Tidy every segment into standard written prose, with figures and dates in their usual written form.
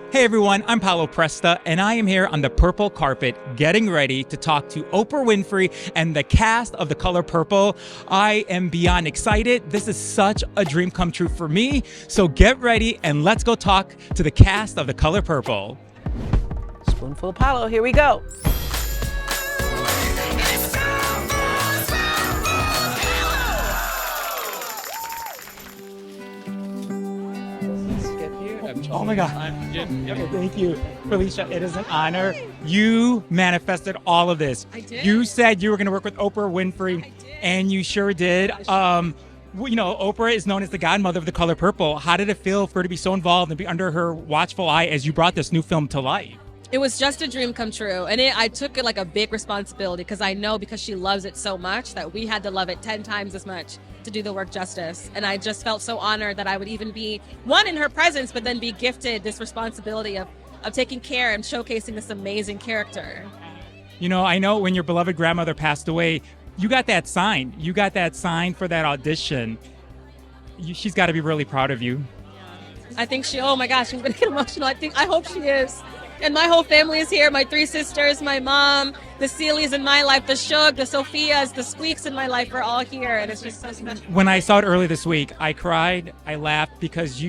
Hey everyone, I'm Paolo Presta, and I am here on the purple carpet getting ready to talk to Oprah Winfrey and the cast of The Color Purple. I am beyond excited. This is such a dream come true for me. So get ready and let's go talk to the cast of The Color Purple. Spoonful of Paolo, here we go. Oh my God. Thank you, Felicia. It is an honor. You manifested all of this. I did. You said you were going to work with Oprah Winfrey, I did. and you sure did. Oprah is known as the godmother of The Color Purple. How did it feel for her to be so involved and be under her watchful eye as you brought this new film to life? It was just a dream come true. And I took it like a big responsibility because I know because she loves it so much that we had to love it 10 times as much to do the work justice. And I just felt so honored that I would even be, one, in her presence, but then be gifted this responsibility of taking care and showcasing this amazing character. You know, I know when your beloved grandmother passed away, you got that sign. You got that sign for that audition. She's got to be really proud of you. I think oh my gosh, I'm going to get emotional. I hope she is. And my whole family is here. My 3 sisters, my mom, the Seelys in my life, the Shug, the Sophias, the Squeaks in my life are all here. And it's just so special. When I saw it earlier this week, I cried, I laughed because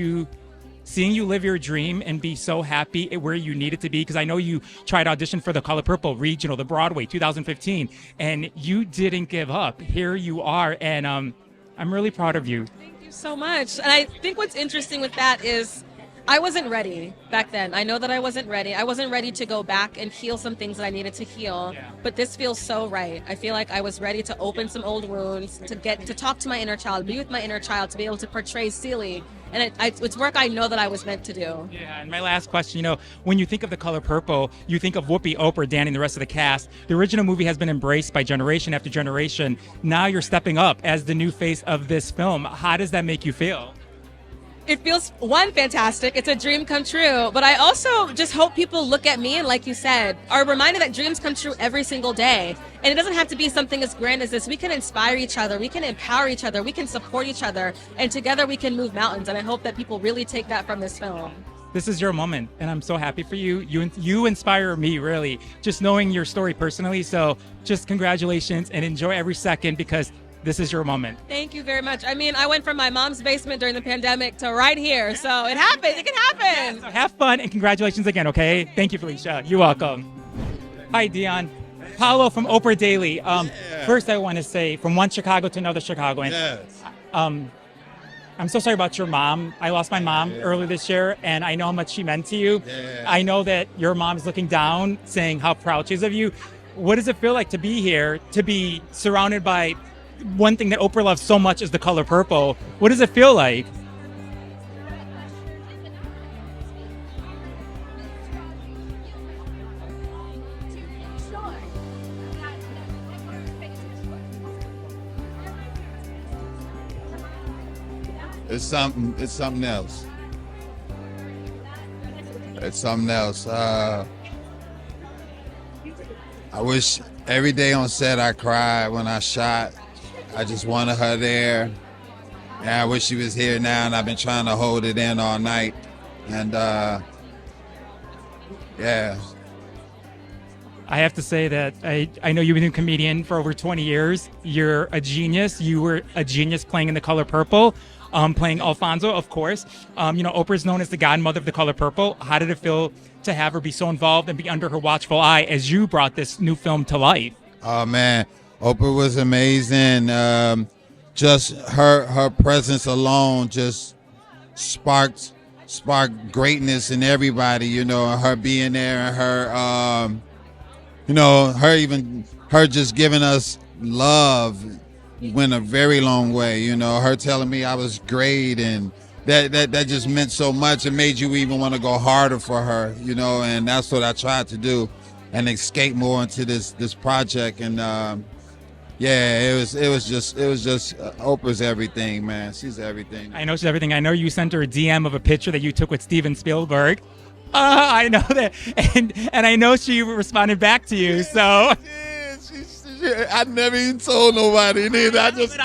seeing you live your dream and be so happy at where you needed to be, because I know you tried to audition for The Color Purple Regional, the Broadway, 2015, and you didn't give up. Here you are, and I'm really proud of you. Thank you so much. And I think what's interesting with that is I wasn't ready back then. I know that I wasn't ready. I wasn't ready to go back and heal some things that I needed to heal. Yeah. But this feels so right. I feel like I was ready to open some old wounds, to talk to my inner child, be with my inner child, to be able to portray Seely. And it's work I know that I was meant to do. Yeah, and my last question, when you think of The Color Purple, you think of Whoopi, Oprah, Danny, and the rest of the cast. The original movie has been embraced by generation after generation. Now you're stepping up as the new face of this film. How does that make you feel? It feels, one, fantastic. It's a dream come true. But I also just hope people look at me and, like you said, are reminded that dreams come true every single day. And it doesn't have to be something as grand as this. We can inspire each other. We can empower each other. We can support each other. And together we can move mountains. And I hope that people really take that from this film. This is your moment, and I'm so happy for you. You inspire me, really, just knowing your story personally. So just congratulations and enjoy every second because this is your moment. Thank you very much. I mean, I went from my mom's basement during the pandemic to right here. So it happened. It can happen. So have fun and congratulations again, okay? Thank you, Felicia. You're welcome. Hi, Dion. Paolo from Oprah Daily. First, I want to say from one Chicago to another Chicago. And, Yes. I'm so sorry about your mom. I lost my mom earlier this year, and I know how much she meant to you. Yeah. I know that your mom is looking down, saying how proud she is of you. What does it feel like to be here, to be surrounded by one thing that Oprah loves so much is The Color Purple? What does it feel like? It's something else. It's something else. I wish every day on set I cried when I shot. I just wanted her there. And I wish she was here now, and I've been trying to hold it in all night. And yeah. I have to say that I know you've been a comedian for over 20 years. You're a genius. You were a genius playing in The Color Purple, playing Alfonso, of course. Oprah's known as the godmother of The Color Purple. How did it feel to have her be so involved and be under her watchful eye as you brought this new film to life? Oh man, Oprah was amazing. Just her presence alone just sparked greatness in everybody. Her being there and her just giving us love went a very long way. Her telling me I was great, and that just meant so much. It made you even want to go harder for her. And that's what I tried to do, and escape more into this project. And it was just Oprah's everything, man. She's everything. I know she's everything. I know you sent her a DM of a picture that you took with Steven Spielberg. I know that, and I know she responded back to you. So I never even told nobody. Neither. I just.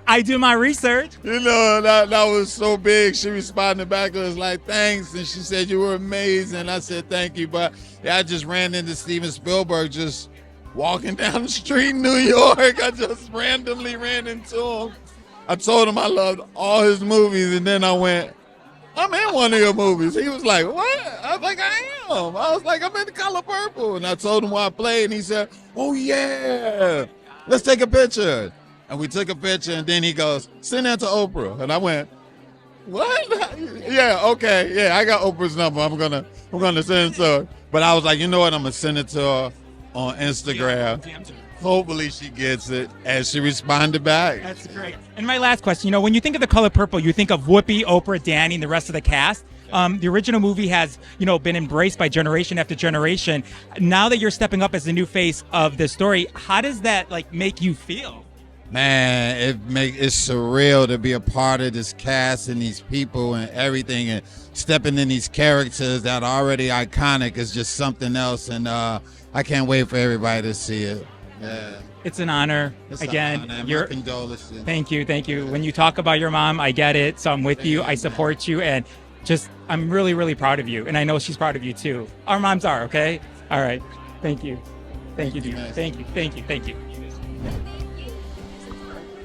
I do my research. You know, that was so big. She responded back to us like, thanks. And she said, you were amazing. I said, thank you. But yeah, I just ran into Steven Spielberg just walking down the street in New York. I just randomly ran into him. I told him I loved all his movies. And then I went, I'm in one of your movies. He was like, what? I was like, I am. I was like, I'm in The Color Purple. And I told him what I played. And he said, oh, yeah, let's take a picture. And we took a picture, and then he goes, send that to Oprah. And I went, what? Yeah, okay. Yeah, I got Oprah's number. I'm gonna send it to her. But I was like, you know what? I'm gonna send it to her on Instagram. Hopefully she gets it. And she responded back. That's great. And my last question, when you think of The Color Purple, you think of Whoopi, Oprah, Danny, and the rest of the cast. The original movie has, been embraced by generation after generation. Now that you're stepping up as the new face of the story, how does that make you feel? Man, it's surreal to be a part of this cast and these people and everything, and stepping in these characters that are already iconic is just something else. And I can't wait for everybody to see it. Yeah. It's an honor. It's Again, an honor. you're. My condolences. Thank you. When you talk about your mom, I get it. So I'm with you. I support you, and I'm really, really proud of you. And I know she's proud of you too. Our moms are, okay? All right. Thank you. Thank you, dear. Thank you.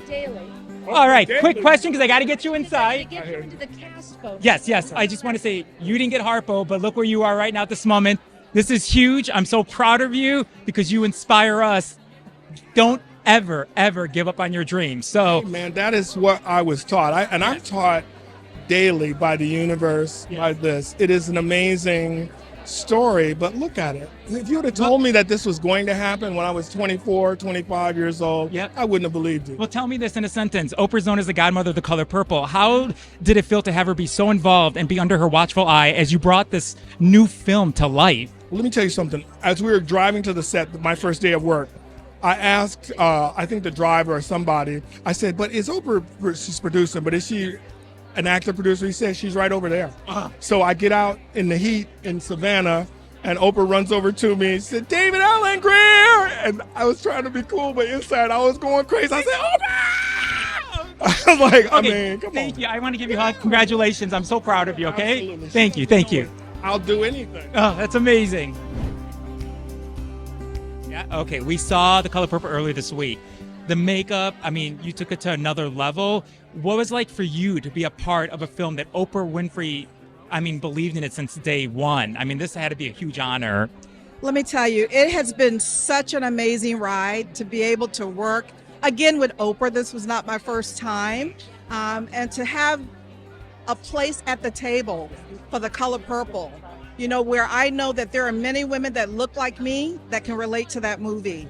Daily. All right, quick question because I got to get you inside. Get you into the cast photo. Yes. I just want to say you didn't get Harpo, but look where you are right now at this moment. This is huge. I'm so proud of you because you inspire us. Don't ever give up on your dreams. So, man, that is what I was taught. I'm taught daily by the universe, by this. It is an amazing story, but look at it. If you would have told me that this was going to happen when I was 24, 25 years old, I wouldn't have believed it. Well, tell me this in a sentence. Oprah's known as the godmother of The Color Purple. How did it feel to have her be so involved and be under her watchful eye as you brought this new film to life? Let me tell you something. As we were driving to the set, my first day of work, I asked, I think the driver or somebody, I said, but is Oprah, she's producing, but is she an actor producer? He said, she's right over there. So I get out in the heat in Savannah, and Oprah runs over to me and said, David Allen Greer! And I was trying to be cool, but inside I was going crazy. I said, Oprah! I was like, come on. Thank you. I want to give you a hug. Congratulations. I'm so proud of you, okay? Absolutely. Thank you. I'll do anything. Oh, that's amazing. Yeah, okay. We saw The Color Purple earlier this week. The makeup, you took it to another level. What was it like for you to be a part of a film that Oprah Winfrey, believed in it since day one? This had to be a huge honor. Let me tell you, it has been such an amazing ride to be able to work again with Oprah. This was not my first time. And to have a place at the table for The Color Purple, where I know that there are many women that look like me that can relate to that movie.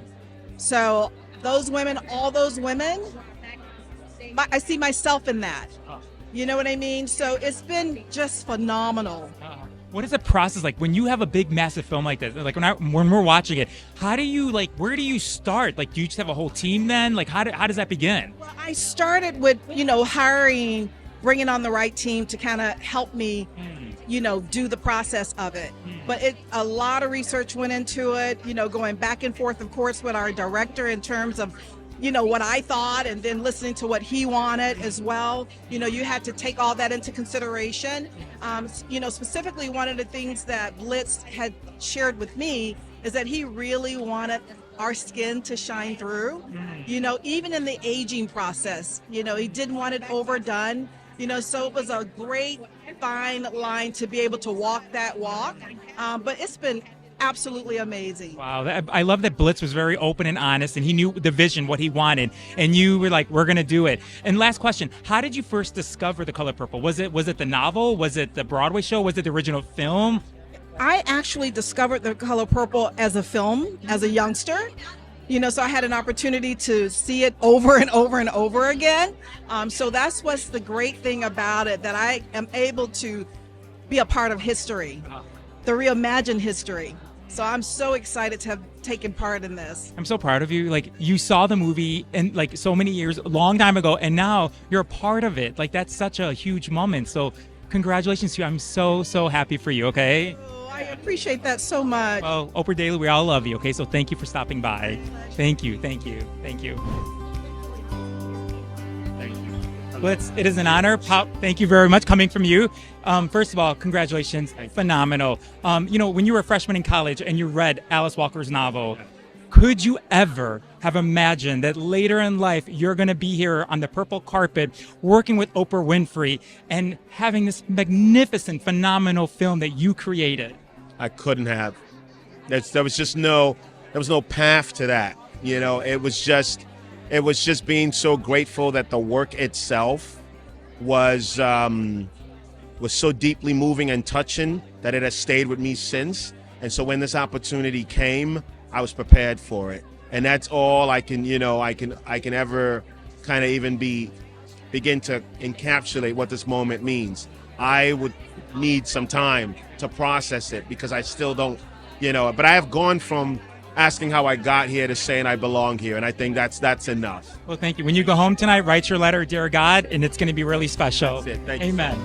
So those women, all those women, I see myself in that. You know what I mean? So it's been just phenomenal. What is the process like when you have a big, massive film like this? Like when we're watching it, how do you where do you start? Do you just have a whole team then? How does that begin? Well, I started with, hiring, bringing on the right team to kind of help me, do the process of it. But a lot of research went into it, going back and forth, of course, with our director in terms of, what I thought, and then listening to what he wanted as well. You had to take all that into consideration. Specifically, one of the things that Blitz had shared with me is that he really wanted our skin to shine through, even in the aging process. He didn't want it overdone. So it was a great, fine line to be able to walk that walk. But it's been absolutely amazing. Wow. I love that Blitz was very open and honest, and he knew the vision, what he wanted, and you were like, we're going to do it. And last question, how did you first discover The Color Purple? Was it the novel? Was it the Broadway show? Was it the original film? I actually discovered The Color Purple as a film, as a youngster. So I had an opportunity to see it over and over and over again. So that's what's the great thing about it, that I am able to be a part of history, the reimagined history. So I'm so excited to have taken part in this. I'm so proud of you. You saw the movie and so many years, a long time ago, and now you're a part of it. That's such a huge moment. So congratulations to you. I'm so, so happy for you, okay? I appreciate that so much. Well, Oprah Daily, we all love you, okay? So thank you for stopping by. Thank you. Thank Well, it is an honor. Pop, thank you very much coming from you. First of all, congratulations. Phenomenal. When you were a freshman in college and you read Alice Walker's novel, could you ever have imagined that later in life you're going to be here on the purple carpet working with Oprah Winfrey and having this magnificent, phenomenal film that you created? I couldn't have. There was no path to that. It was just being so grateful that the work itself was so deeply moving and touching that it has stayed with me since. And so when this opportunity came, I was prepared for it. And that's all I can ever kind of even begin to encapsulate what this moment means. I would need some time to process it because I still don't, but I have gone from asking how I got here to saying I belong here, and I think that's enough. Well, thank you. When you go home tonight, write your letter, dear God, and it's going to be really special. That's it. Thank you. Amen.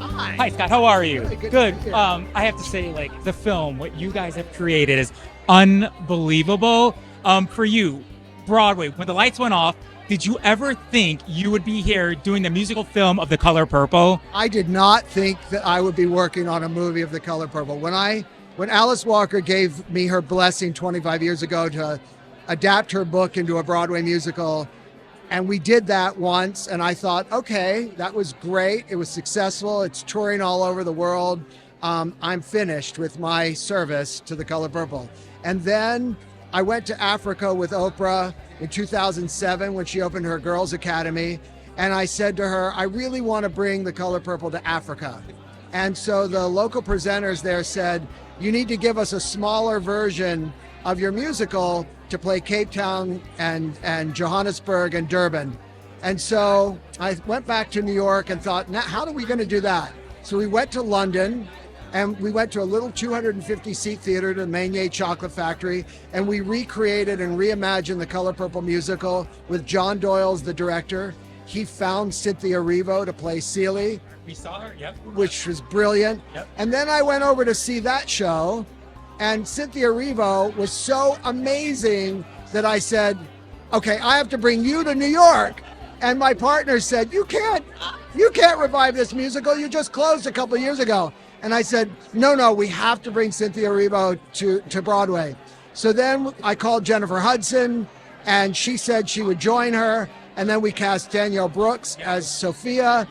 Hi, Scott. How are you? Good. I have to say, the film, what you guys have created is unbelievable. For you, Broadway, when the lights went off, did you ever think you would be here doing the musical film of The Color Purple? I did not think that I would be working on a movie of The Color Purple. When Alice Walker gave me her blessing 25 years ago to adapt her book into a Broadway musical, and we did that once, and I thought, okay, that was great. It was successful. It's touring all over the world. I'm finished with my service to The Color Purple. And then I went to Africa with Oprah in 2007 when she opened her Girls Academy. And I said to her, I really want to bring The Color Purple to Africa. And so the local presenters there said, you need to give us a smaller version of your musical to play Cape Town and Johannesburg and Durban. And so I went back to New York and thought, now, how are we going to do that? So we went to London, and we went to a little 250-seat theater, the Meunier Chocolate Factory, and we recreated and reimagined the Color Purple musical with John Doyle as the director. He found Cynthia Erivo to play Celie. We saw her, yep. Which was brilliant. Yep. And then I went over to see that show, and Cynthia Erivo was so amazing that I said, okay, I have to bring you to New York. And my partner said, you can't revive this musical. You just closed a couple of years ago. And I said, no, we have to bring Cynthia Erivo to Broadway. So then I called Jennifer Hudson, and she said she would join her. And then we cast Danielle Brooks as Sophia.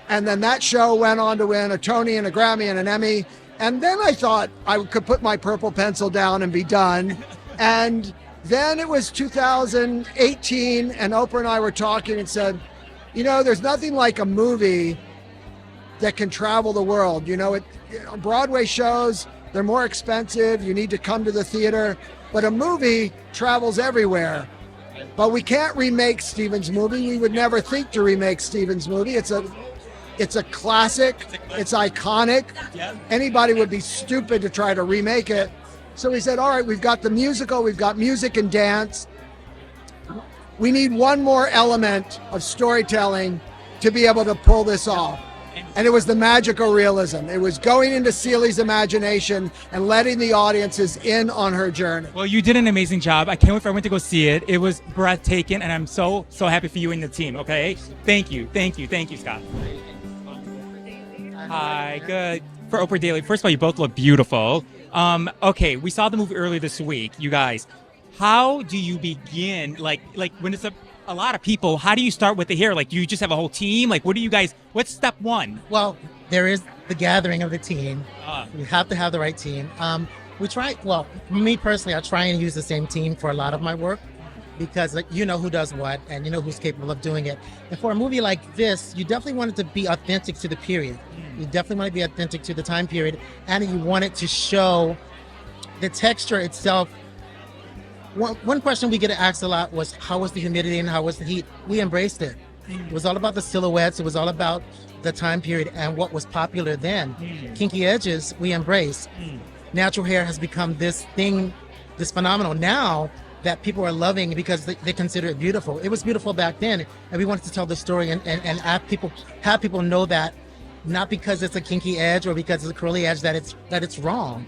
And then that show went on to win a Tony and a Grammy and an Emmy. And then I thought I could put my purple pencil down and be done. And then it was 2018, and Oprah and I were talking and said, there's nothing like a movie that can travel the world. Broadway shows, they're more expensive. You need to come to the theater. But a movie travels everywhere. But we can't remake Stephen's movie. We would never think to remake Stephen's movie. It's a classic. It's iconic. Anybody would be stupid to try to remake it. So we said, all right, we've got the musical, we've got music and dance. We need one more element of storytelling to be able to pull this off. And it was the magical realism. It was going into Celie's imagination and letting the audiences in on her journey. Well, you did an amazing job. I can't wait for everyone to go see it. It was breathtaking, and I'm so happy for you and the team, okay? Thank you, Scott. Hi, good. For Oprah Daily, first of all, you both look beautiful. Okay, we saw the movie earlier this week. You guys, how do you begin? Like when it's a lot of people, how do you start with the hair? Do you just have a whole team? What's step one? Well, there is the gathering of the team. You have to have the right team. For me personally, I try and use the same team for a lot of my work because you know who does what and you know who's capable of doing it. And for a movie like this, you definitely want it to be authentic to the period. You definitely want to be authentic to the time period, and you want it to show the texture itself. One question we get asked a lot was, how was the humidity and how was the heat? We embraced it. It was all about the silhouettes. It was all about the time period and what was popular then. Kinky edges, we embrace. Natural hair has become this thing, this phenomenon now that people are loving because they consider it beautiful. It was beautiful back then, and we wanted to tell the story and have people know that not because it's a kinky edge or because it's a curly edge that it's wrong.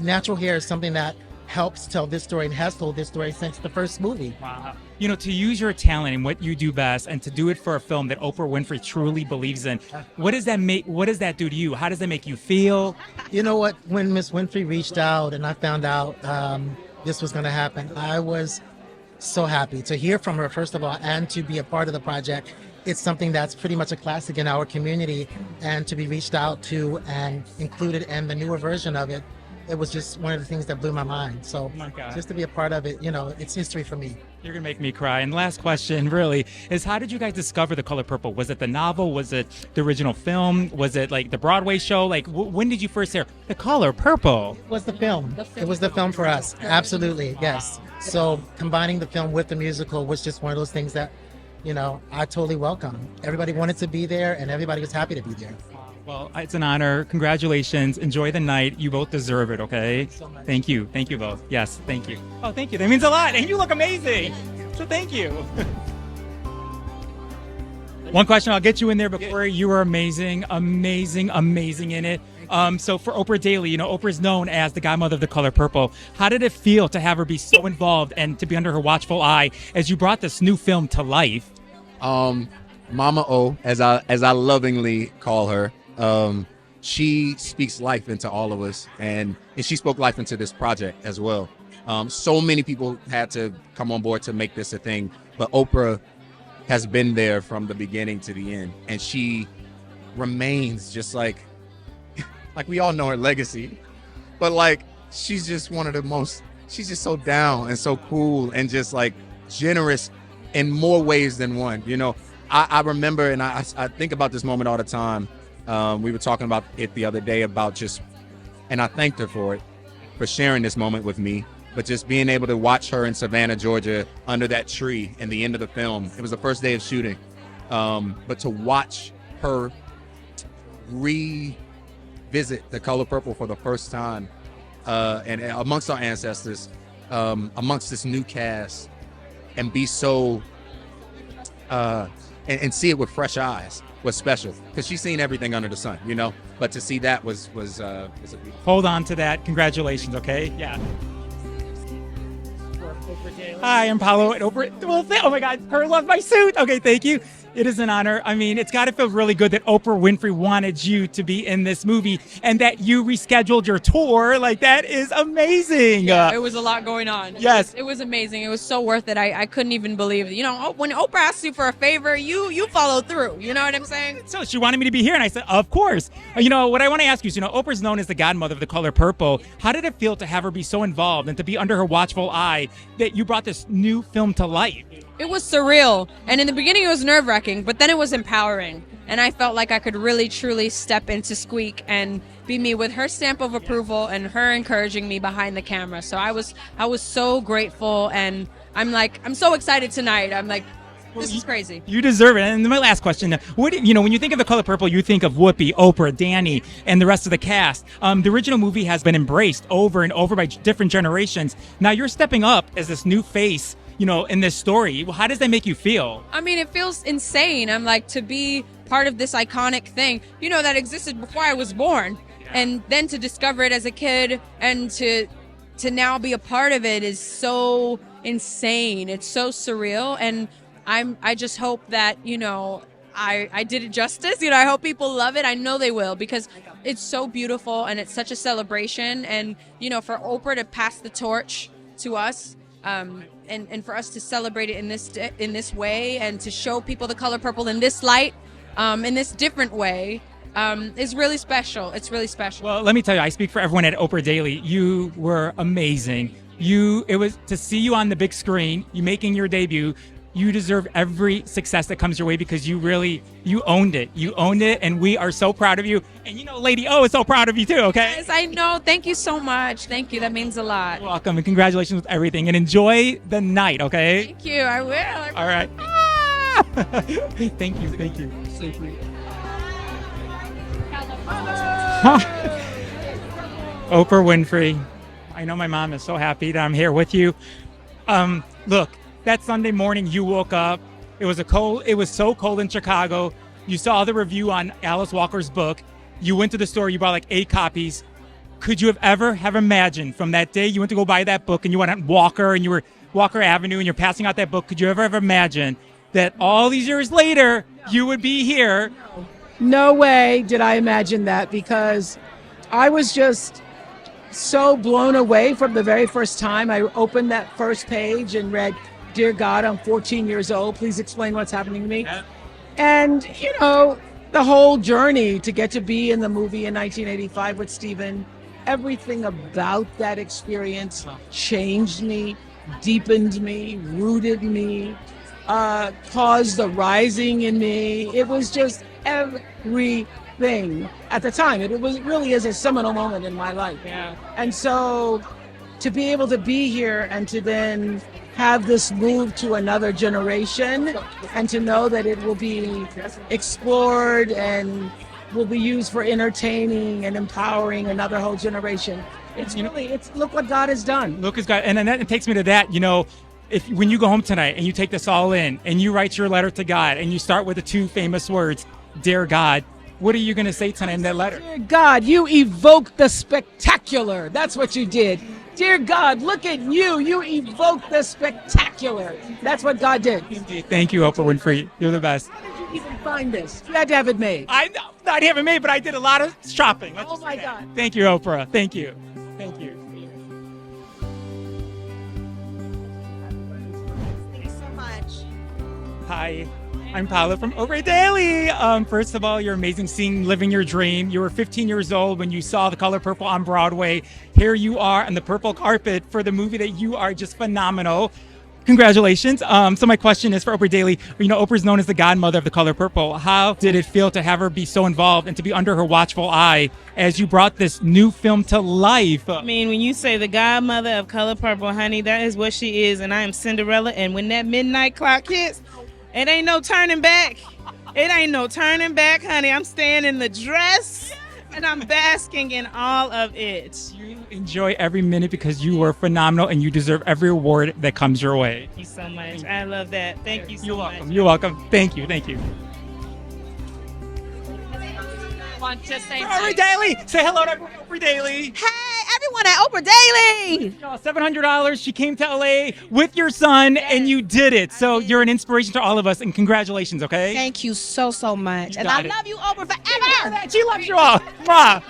Natural hair is something that helps tell this story and has told this story since the first movie. Wow. You know, to use your talent and what you do best and to do it for a film that Oprah Winfrey truly believes in, what does that do to you? How does that make you feel? You know what? When Miss Winfrey reached out and I found out this was going to happen, I was so happy to hear from her, first of all, and to be a part of the project. It's something that's pretty much a classic in our community, and to be reached out to and included in the newer version of it, it was just one of the things that blew my mind. So my God. Just to be a part of it, you know, it's history for me. You're going to make me cry. And last question, really, is how did you guys discover The Color Purple? Was it the novel? Was it the original film? Was it like the Broadway show? Like, when did you first hear The Color Purple? It was the film. It was the film for us. Absolutely, yes. So combining the film with the musical was just one of those things that, you know, I totally welcome. Everybody wanted to be there, and everybody was happy to be there. Well, it's an honor. Congratulations. Enjoy the night. You both deserve it, okay? Thank you. Thank you both. Yes, thank you. Oh, thank you. That means a lot. And you look amazing. So thank you. One question, I'll get you in there before. You were amazing, amazing, amazing in it. So for Oprah Daily, you know, Oprah's known as the godmother of The Color Purple. How did it feel to have her be so involved and to be under her watchful eye as you brought this new film to life? Mama O, as I lovingly call her, she speaks life into all of us, and she spoke life into this project as well. So many people had to come on board to make this a thing, but Oprah has been there from the beginning to the end, and she remains just like we all know her legacy, but like she's just one of the most, she's just so down and so cool and just like generous in more ways than one. You know, I remember, and I think about this moment all the time. We were talking about it the other day about just, and I thanked her for it, for sharing this moment with me, but just being able to watch her in Savannah, Georgia, under that tree in the end of the film. It was the first day of shooting. But to watch her revisit The Color Purple for the first time, and amongst our ancestors, amongst this new cast, and be so, and see it with fresh eyes was special, because she's seen everything under the sun, you know, but to see that was a beautiful. Hold on to that. Congratulations, okay? Yeah. Hi, I'm Paolo at Oprah. Well, oh my God, her love my suit. Okay, thank you. It is an honor. I mean, it's got to feel really good that Oprah Winfrey wanted you to be in this movie and that you rescheduled your tour. Like, that is amazing. Yeah, it was a lot going on. Yes. It was amazing. It was so worth it. I couldn't even believe, you know, when Oprah asks you for a favor, you follow through. You know what I'm saying? So she wanted me to be here, and I said, of course. You know, what I want to ask you is, you know, Oprah's known as the godmother of The Color Purple. How did it feel to have her be so involved and to be under her watchful eye that you brought this new film to life? It was surreal. And in the beginning, it was nerve-wracking, but then it was empowering. And I felt like I could really, truly step into Squeak and be me with her stamp of approval and her encouraging me behind the camera. So I was so grateful, and I'm so excited tonight. I'm like, this is crazy. You deserve it. And my last question, when you think of The Color Purple, you think of Whoopi, Oprah, Danny, and the rest of the cast. The original movie has been embraced over and over by different generations. Now you're stepping up as this new face, you know, in this story. How does that make you feel? I mean, it feels insane. I'm like, to be part of this iconic thing, you know, that existed before I was born. And then to discover it as a kid and to now be a part of it is so insane. It's so surreal. And I just hope that, you know, I did it justice. You know, I hope people love it. I know they will, because it's so beautiful and it's such a celebration. And, you know, for Oprah to pass the torch to us, and for us to celebrate it in this way, and to show people The Color Purple in this light, in this different way, is really special. It's really special. Well, let me tell you, I speak for everyone at Oprah Daily. You were amazing. It was to see you on the big screen, you making your debut. You deserve every success that comes your way, because you owned it. You owned it, and we are so proud of you. And you know, Lady O is so proud of you too, okay? Yes, I know. Thank you so much. Thank you. That means a lot. You're welcome, and congratulations with everything. And enjoy the night, okay? Thank you. I will. All right. Thank you. Thank you. Oprah Winfrey. I know my mom is so happy that I'm here with you. Look, that Sunday morning you woke up, it was so cold in Chicago. You saw the review on Alice Walker's book. You went to the store, you bought like 8 copies. Could you have ever have imagined from that day you went to go buy that book and you went on Walker and you were Walker Avenue and you're passing out that book? Could you ever have imagined that all these years later you would be here? No way did I imagine that, because I was just so blown away from the very first time I opened that first page and read, "Dear God, I'm 14 years old. Please explain what's happening to me." And, the whole journey to get to be in the movie in 1985 with Steven, everything about that experience changed me, deepened me, rooted me, caused the rising in me. It was just everything at the time. It really is a seminal moment in my life. Yeah. And so to be able to be here and to then have this move to another generation and to know that it will be explored and will be used for entertaining and empowering another whole generation. It's look what God has done. Look, God, and then that takes me to that. When you go home tonight and you take this all in and you write your letter to God and you start with the two famous words, "Dear God," what are you going to say tonight in that letter? Dear God, you evoked the spectacular. That's what you did. Dear God, look at you. You evoked the spectacular. That's what God did. Thank you, Oprah Winfrey. You're the best. How did you even find this? You had to have it made. I haven't made, but I did a lot of shopping. Oh my God. Thank you, Oprah. Thank you. Thank you. Thank you so much. Hi, I'm Paula from Oprah Daily. First of all, you're amazing seeing Living Your Dream. You were 15 years old when you saw The Color Purple on Broadway. Here you are on the purple carpet for the movie that you are just phenomenal. Congratulations. So my question is for Oprah Daily. Oprah's known as the godmother of The Color Purple. How did it feel to have her be so involved and to be under her watchful eye as you brought this new film to life? I mean, when you say the godmother of Color Purple, honey, that is what she is, and I am Cinderella. And when that midnight clock hits, it ain't no turning back. It ain't no turning back, honey. I'm staying in the dress, and I'm basking in all of it. You enjoy every minute because you were phenomenal, and you deserve every award that comes your way. Thank you so much. I love that. Thank you so much. You're welcome. Thank you. Thank you. Want to say Oprah Daily. Say hello to Oprah Daily. Hey, everyone at Oprah Daily. $700. She came to LA with your son, and you did it. So you're an inspiration to all of us, and congratulations, okay? Thank you so much. And I love you, Oprah, forever. She loves you all. Mwah.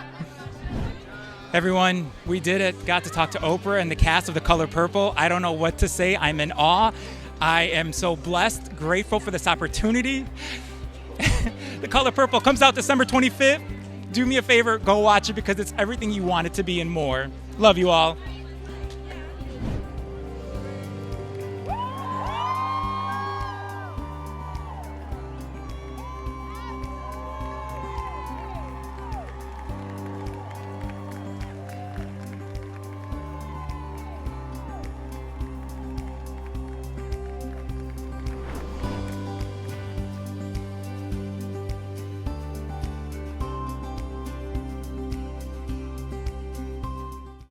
Everyone, we did it. Got to talk to Oprah and the cast of The Color Purple. I don't know what to say. I'm in awe. I am so blessed, grateful for this opportunity. The Color Purple comes out December 25th. Do me a favor, go watch it because it's everything you want it to be and more. Love you all.